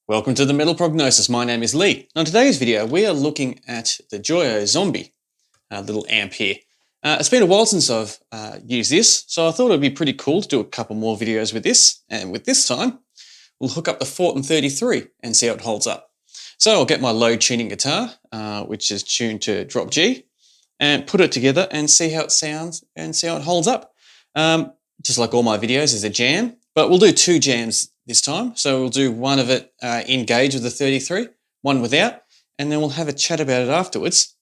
Welcome to the Metal Prognosis. My name is Lee. On today's video, we are looking at the Joyo Zombie little amp here. It's been a while since I've used this, so I thought it'd be pretty cool to do a couple more videos with this. And with this time, we'll hook up the Fortin 33 and see how it holds up. So I'll get my low tuning guitar, which is tuned to drop G, and put it together and see how it sounds and see how it holds up. Just like all my videos, there's a jam, but we'll do two jams this time. So we'll do one of it in gauge with the 33, one without, and then we'll have a chat about it afterwards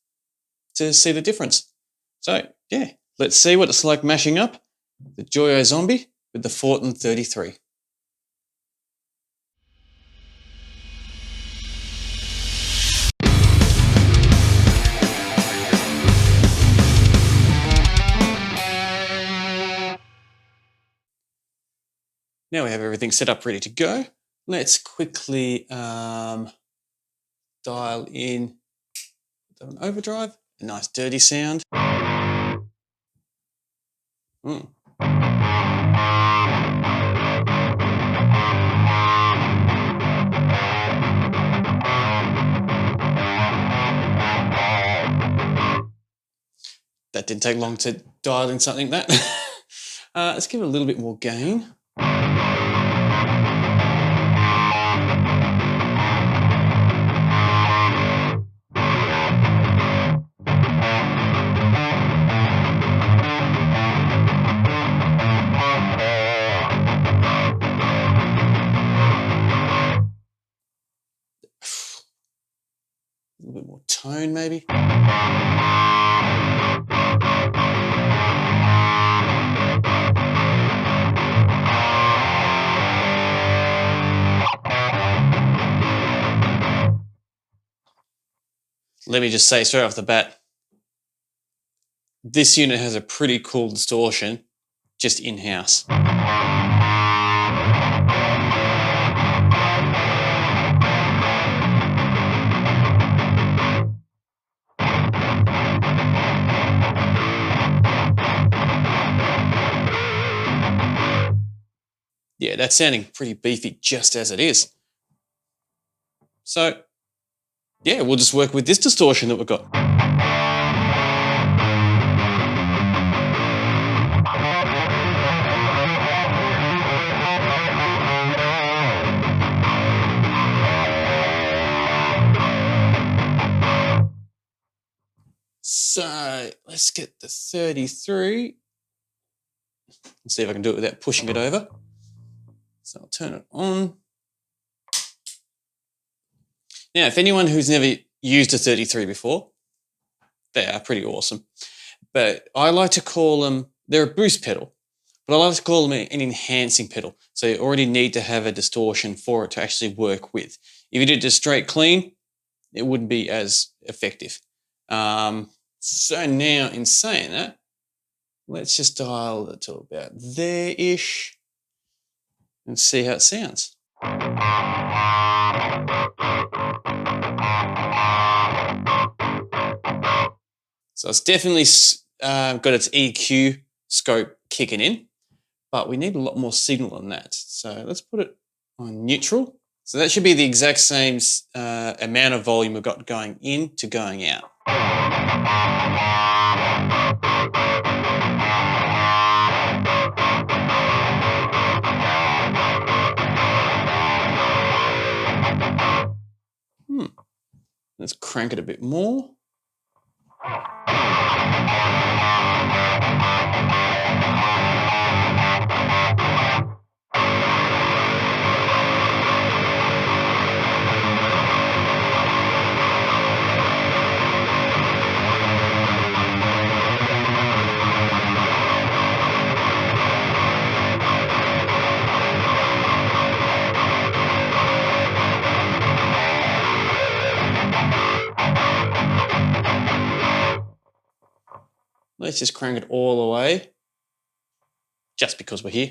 to see the difference. So yeah, let's see what it's like mashing up the Joyo Zombie with the Fortin 33. Now we have everything set up ready to go. Let's quickly dial in an overdrive, a nice dirty sound. That didn't take long to dial in something like that. Let's give it a little bit more gain. A little bit more tone, maybe. Let me just say straight off the bat, this unit has a pretty cool distortion just in-house. Yeah, that's sounding pretty beefy just as it is. So, yeah, we'll just work with this distortion that we've got. So, let's get the 33. Let's see if I can do it without pushing it over. So I'll turn it on. Now, if anyone who's never used a 33 before, they are pretty awesome. But I like to call them, they're a boost pedal, but I like to call them an enhancing pedal. So you already need to have a distortion for it to actually work with. If you did it just straight clean, it wouldn't be as effective. So now in saying that, let's just dial it to about there-ish and see how it sounds. So it's definitely got its EQ scope kicking in, but we need a lot more signal than that. So let's put it on neutral. So that should be the exact same amount of volume we've got going in to going out. Let's crank it a bit more. Let's just crank it all the way, just because we're here.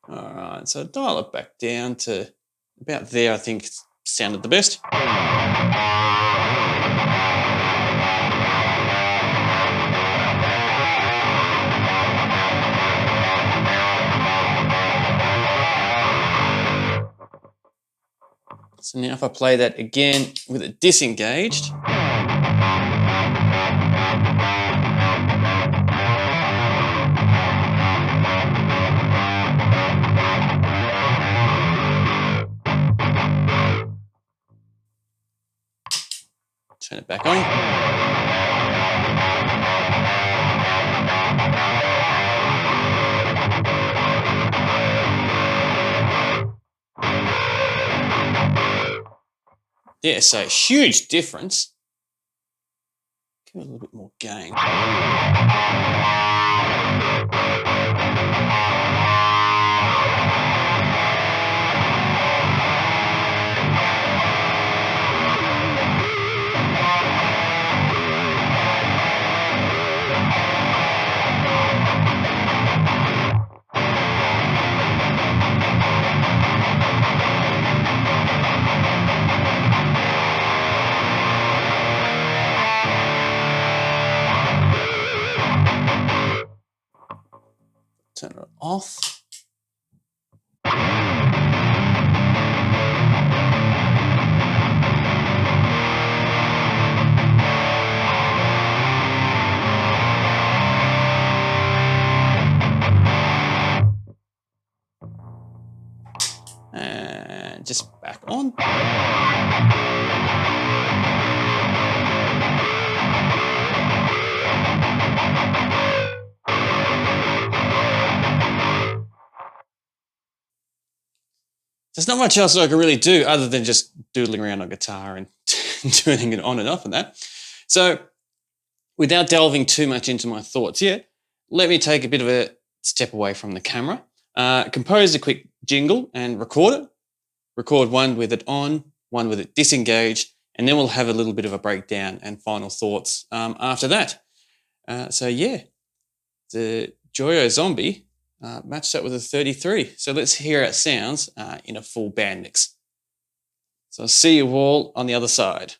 All right, so dial it back down to about there, I think sounded the best. So now if I play that again with it disengaged, turn it back on. Yeah, so huge difference. Give it a little bit more gain. Turn it off. And just back on. There's not much else I can really do other than just doodling around on guitar and turning it on and off and that. So without delving too much into my thoughts yet, let me take a bit of a step away from the camera, compose a quick jingle and record it. Record one with it on, one with it disengaged, and then we'll have a little bit of a breakdown and final thoughts after that. So yeah, the Joyo Zombie matched up with a 33. So let's hear how it sounds in a full band mix. So I'll see you all on the other side.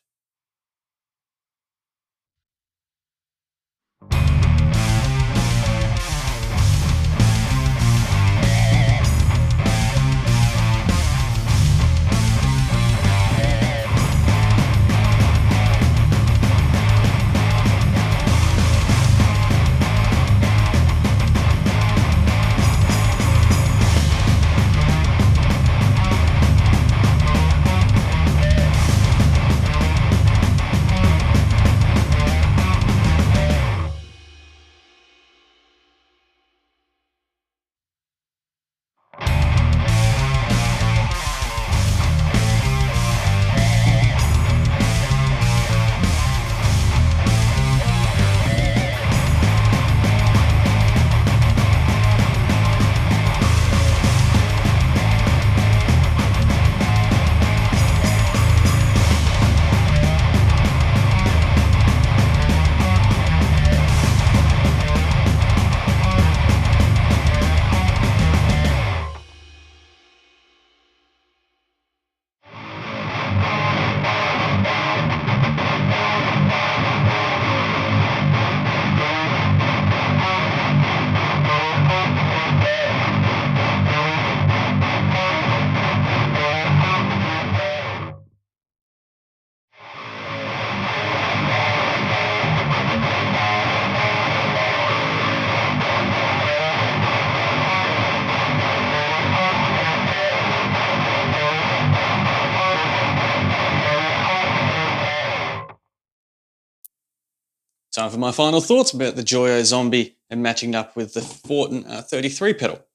Time for my final thoughts about the Joyo Zombie and matching up with the Fortin 33 pedal.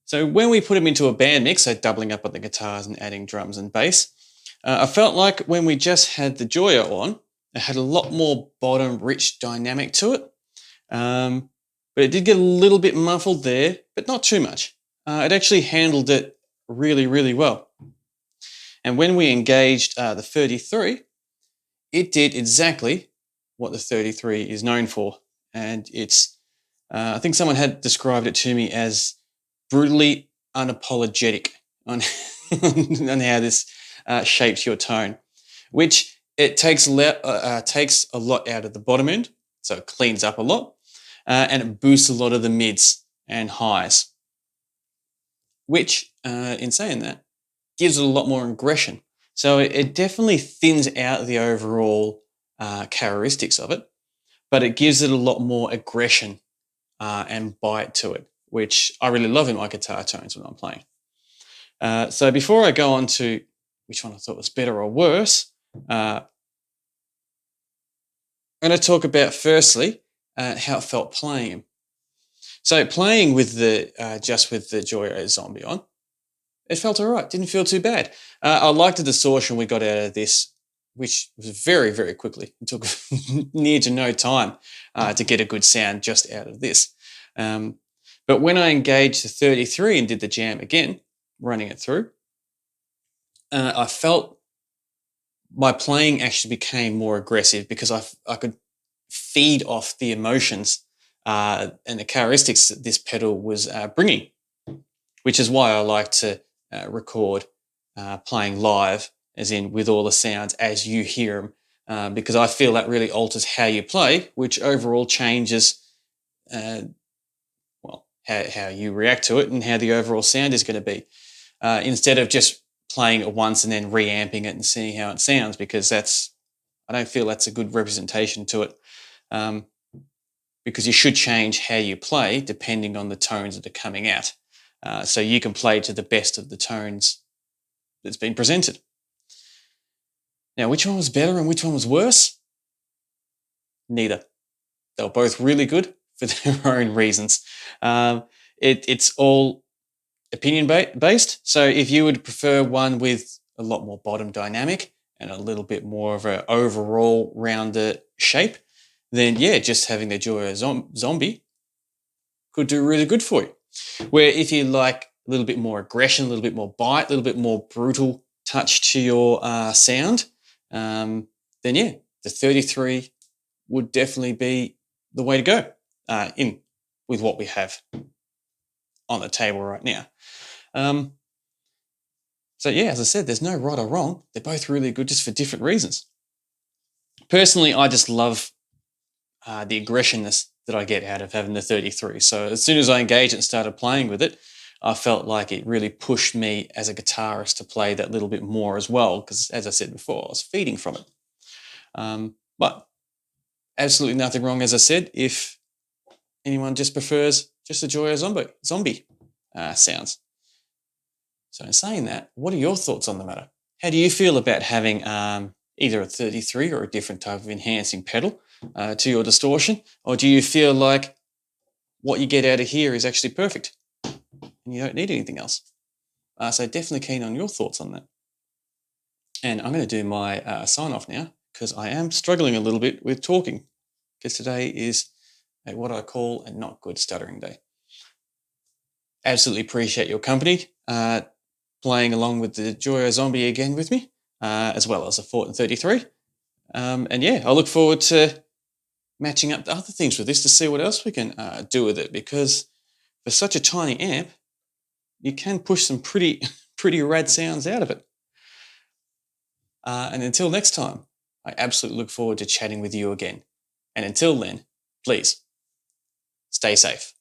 So when we put them into a band mix, so doubling up on the guitars and adding drums and bass, I felt like when we just had the Joyo on, it had a lot more bottom rich dynamic to it. But it did get a little bit muffled there, but not too much. It actually handled it really, really well. And when we engaged the 33, it did exactly what the 33 is known for. And it's, I think someone had described it to me as brutally unapologetic on, on how this shapes your tone. which it takes a lot out of the bottom end, so it cleans up a lot, and it boosts a lot of the mids and highs, which, in saying that, gives it a lot more aggression. So it definitely thins out the overall characteristics of it, but it gives it a lot more aggression and bite to it, which I really love in my guitar tones when I'm playing. So before I go on to which one I thought was better or worse, I'm going to talk about firstly how it felt playing him. So playing with just with the Joyo Zombie on, it felt all right. Didn't feel too bad. I liked the distortion we got out of this, which was very, very quickly. It took near to no time to get a good sound just out of this. But when I engaged the 33 and did the jam again, running it through, I felt my playing actually became more aggressive because I could feed off the emotions and the characteristics that this pedal was bringing, which is why I like to record playing live, as in with all the sounds as you hear them, because I feel that really alters how you play, which overall changes, how you react to it and how the overall sound is going to be. Instead of just playing it once and then reamping it and seeing how it sounds, because I don't feel that's a good representation to it. Because you should change how you play depending on the tones that are coming out. So you can play to the best of the tones that's been presented. Now, which one was better and which one was worse? Neither. They were both really good for their own reasons. It's all opinion based. So if you would prefer one with a lot more bottom dynamic and a little bit more of an overall rounder shape, then yeah, just having the Joyo Zombie could do really good for you. Where if you like a little bit more aggression, a little bit more bite, a little bit more brutal touch to your sound, then yeah, the 33 would definitely be the way to go in with what we have on the table right now. So yeah, as I said, there's no right or wrong. They're both really good just for different reasons. Personally, I just love the aggressionness that I get out of having the 33. So as soon as I engaged it and started playing with it, I felt like it really pushed me as a guitarist to play that little bit more as well, because as I said before, I was feeding from it. But absolutely nothing wrong, as I said, if anyone just prefers just the Joyo Zombie sounds. So in saying that, what are your thoughts on the matter? How do you feel about having either a 33 or a different type of enhancing pedal to your distortion? Or do you feel like what you get out of here is actually perfect and you don't need anything else? So definitely keen on your thoughts on that. And I'm going to do my sign off now because I am struggling a little bit with talking because today is what I call a not good stuttering day. Absolutely appreciate your company, playing along with the Joyo Zombie again with me, as well as a Fortin 33. And yeah, I look forward to matching up the other things with this to see what else we can do with it, because for such a tiny amp, you can push some pretty rad sounds out of it. And until next time, I absolutely look forward to chatting with you again. And until then, please stay safe.